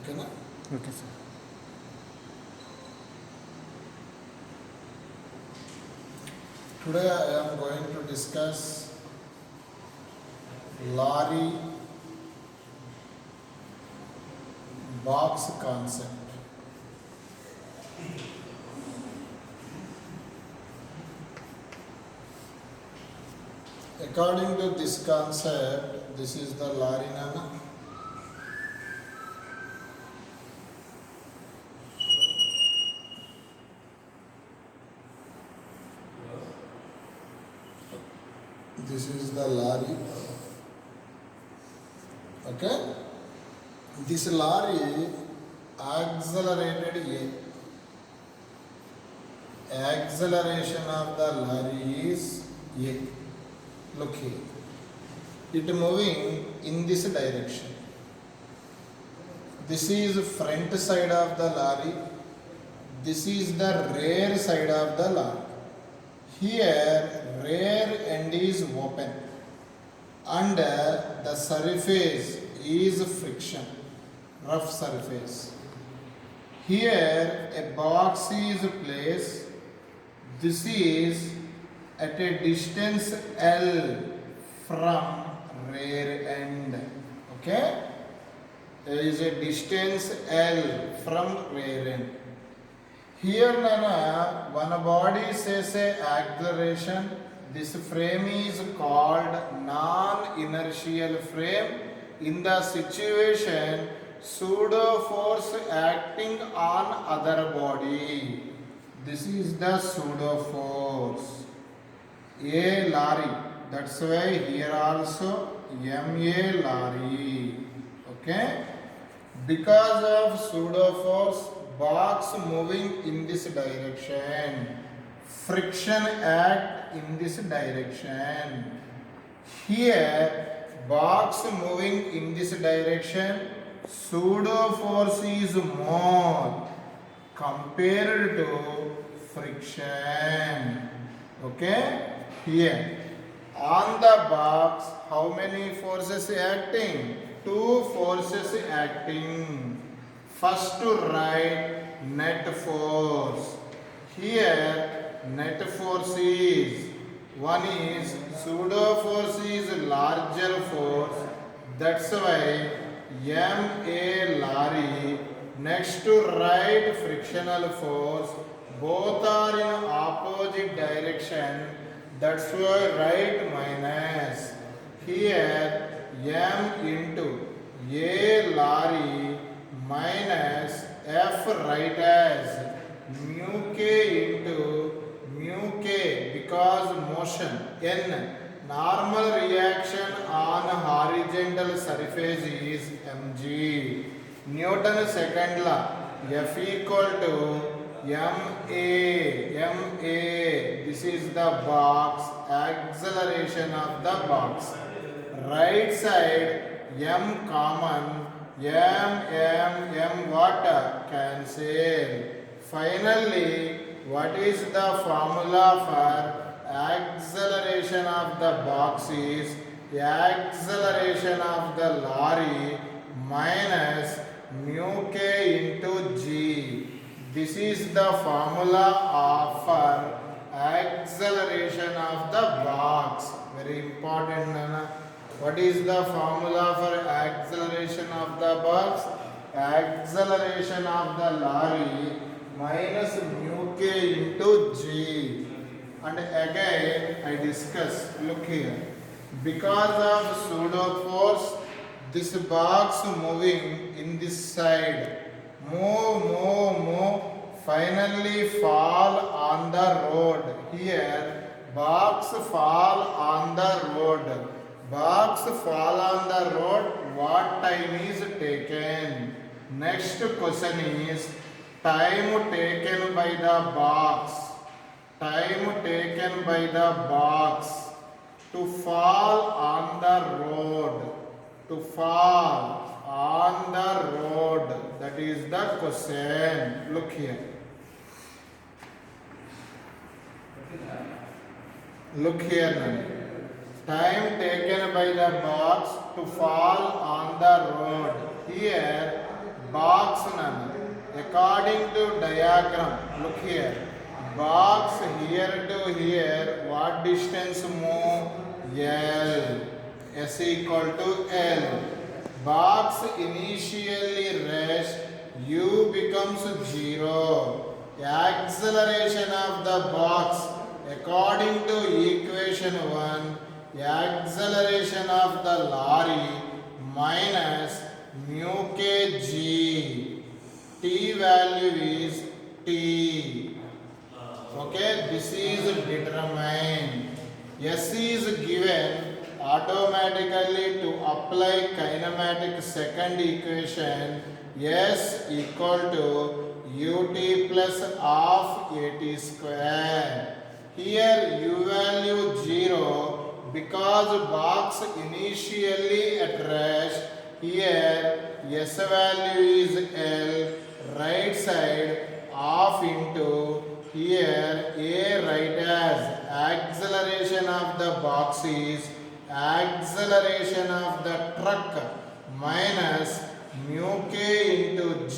ఓకేనా? Okay sir. Today I am going to discuss lorry box concept. According to this concept, this is the lorry nana. This is the lorry. Okay? This lorry accelerated A. Acceleration of the lorry is A. Look here. It moving in this direction. This is front side of the lorry. This is the rear side of the lorry. Here rear end is open and the surface is friction, rough surface. Here a box is placed. This is at a distance L from rear end. Okay? There is a distance L from rear end. Here Nana, one body says a acceleration. This frame is called non-inertial frame. In the situation, pseudo force acting on other body. This is the pseudo force. A lorry. That's why here also MA lorry. Okay? Because of pseudo force, box moving in this direction, friction act in this direction. Here box moving in this direction, pseudo force is more compared to friction. Okay? Here on the box, how many forces acting? Two forces acting. First to right, net force. Here net force is, one is pseudo force is larger force. That's why MA lorry. Next to right, frictional force. Both are in opposite direction. That's why right minus. Here M into A lorry minus F right as mu k into mu k because motion n. Normal reaction on horizontal surface is mg. Newton's second law, F equal to ma. This is the box, acceleration of the box. Right side m common, m water cancel. Finally, what is the formula for acceleration of the box is acceleration of the lorry minus mu k into g. This is the formula for acceleration of the box. Very important, Nana. What is the formula for acceleration of the box? Acceleration of the lorry minus mu k into g. And again I discuss, look here. Because of pseudo force, this box moving in this side, move, finally fall on the road. Here box fall on the road. Box fall on the road, what time is taken? Next question is time taken by the box. Time taken by the box to fall on the road. To fall on the road. That is the question. Look here. Look here now. Time taken by the box to fall on the road. Here box none. According to diagram, look here. Box here to here, what distance move? L. S equal to L. Box initially rest, U becomes 0. Acceleration of the box according to equation 1, acceleration of the lorry minus mu kg. T value is T. Okay, this is determined. S is given automatically to apply kinematic second equation. S equal to ut plus half at square. Here u value 0 because box initially at rest. Here S value is L. Right side half into here A write as acceleration of the box is acceleration of the truck minus mu k into g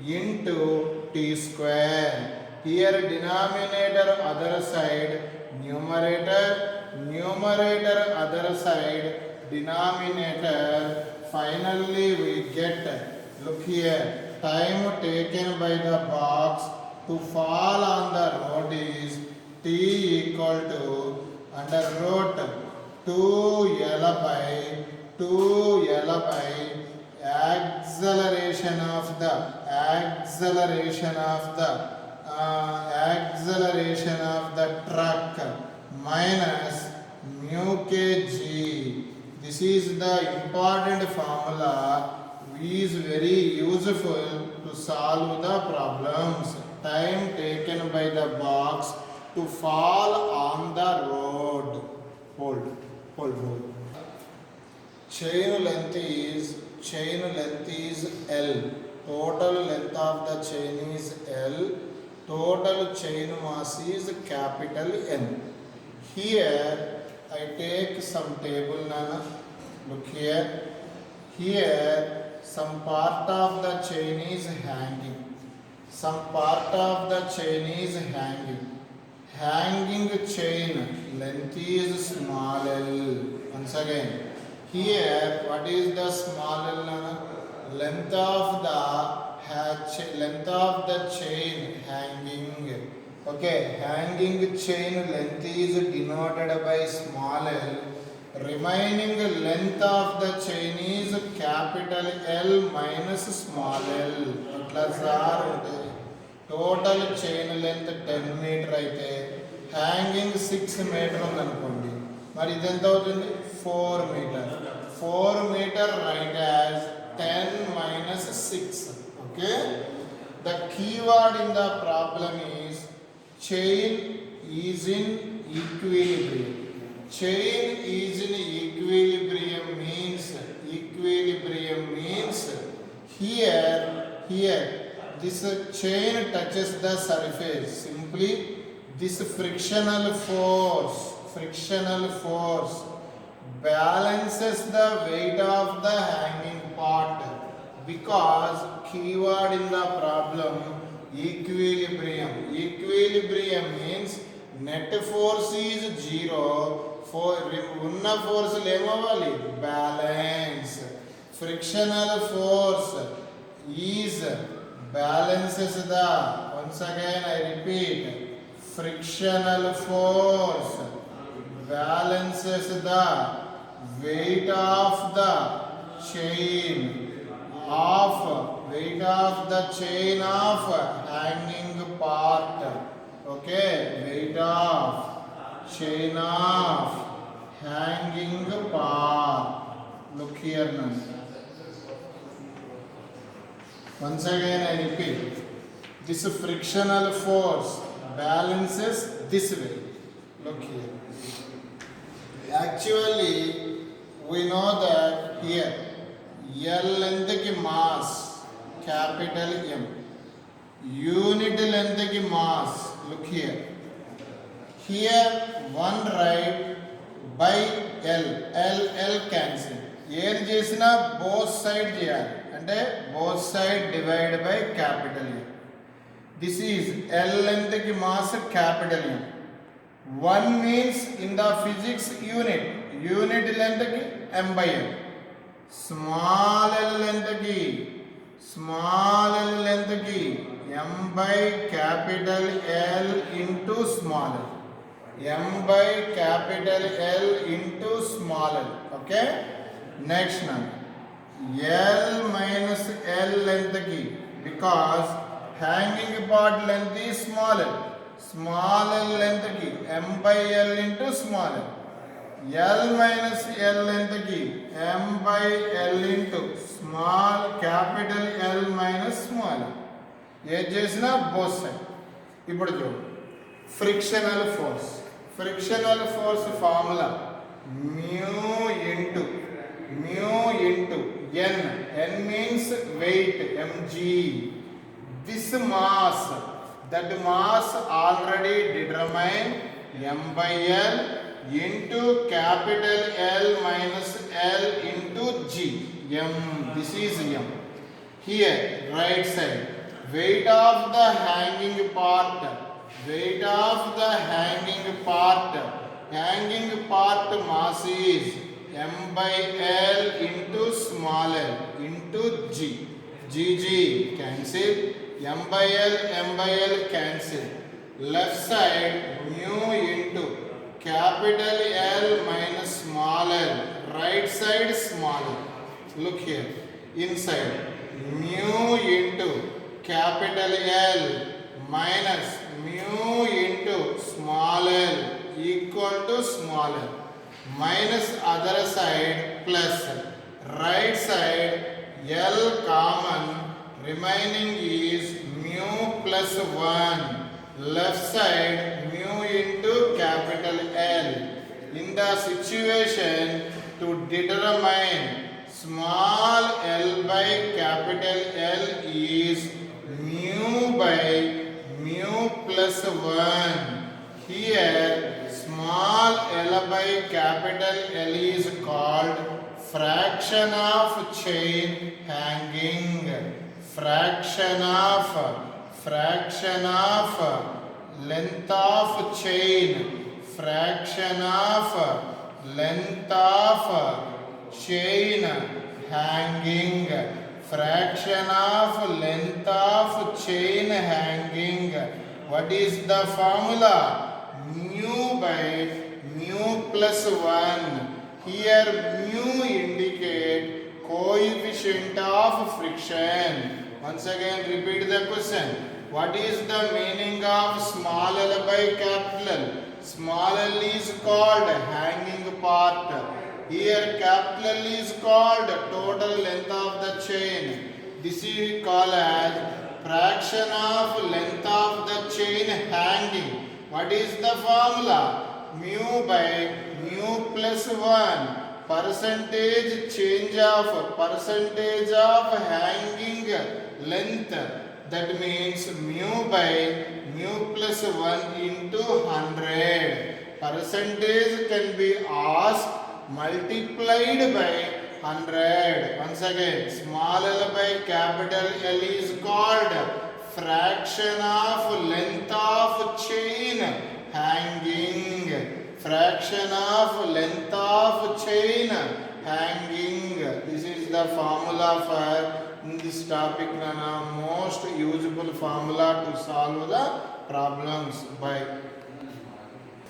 into t square. Here denominator other side, numerator other side, denominator. Finally we get, look here, time taken by the box to fall on the road is t equal to under root 2L by acceleration of the truck minus mu kg. This is the important formula which is very useful to solve the problems. Time taken by the box to fall on the road. Hold. Chain length is L. Total length of the chain is L. Total chain mass is capital N. Here I take some table now. Look here. Here some part of the chain is hanging. Some part of the chain is hanging. Hanging chain length is small l. Once again. Here, what is the small l? Length of the chain hanging. Okay, hanging chain length is denoted by small l. Remaining length of the chain is capital L minus small l. Plus R. Total chain length 10 meter అయితే hanging 6 metre ఉందనుకోండి, మరి ఇది ఎంత అవుతుంది? 4 metre. 4 metre right as 10 minus 6. Okay, the keyword in the problem is chain is in equilibrium. Chain is in equilibrium means here this chain touches the surface. Simply this frictional force balances the weight of the hanging part, because keyword in the problem equilibrium. Equilibrium means net force is 0. ఉన్న ఫోర్సులు ఏమవ్వాలి? Balance. Frictional force is balances the, once again I repeat, frictional force balances the weight of the chain of hanging part. Okay, weight of chain of hanging part. Look here now. Once again I repeat, this frictional force balances this way. Look here. Actually we know that here L length ki mass capital M, unit length ki mass. Look here. Here 1 right by L cancel. ఏది చేసినా both side చేయాలి. అంటే both side divide by capital M. This is L length ki mass capital M. 1 means in the physics unit length ki m by n. Small l length ki m by capital L into small l. M by capital L into small l. Okay. Next one. L minus L length ki, because hanging part length is smaller. Small l length ki m by L into small l. L minus L length ki m by L into small capital L minus small l. ये చేసిన both side. ఇప్పుడు చూడు frictional force formula mu into n. N means weight, mg. This mass, that mass already determined m by L into capital L minus L into g. M, this is m. Here, right side, weight of the hanging part mass is m by L into small l into g. G cancel. M by L cancel. Left side mu into capital L minus small l. Right side small l. Look here. Inside mu into capital L minus mu into small l equal to small l. Minus other side plus. Right side L common, remaining is mu plus 1. Left side mu into capital L. In the situation to determine small l by capital L is mu by mu plus 1. Here small l by capital L is called fraction of chain hanging. Fraction of length of chain. Fraction of length of chain hanging. Fraction of length of chain hanging. What is the formula? Mu by mu plus 1. Here mu indicate coefficient of friction. Once again repeat the question. What is the meaning of small l by capital L? Small l is called hanging part. Here capital L is called total length of the chain. This is called as fraction of length of the chain hanging. What is the formula? Mu by mu plus 1. Percentage of hanging length. That means mu by mu plus 1 into 100. Percentage can be asked multiplied by 100. Once again, small l by capital L is called fraction of length of chain hanging. Fraction of length of chain hanging. This is the formula for this topic. Most useful formula to solve the problems by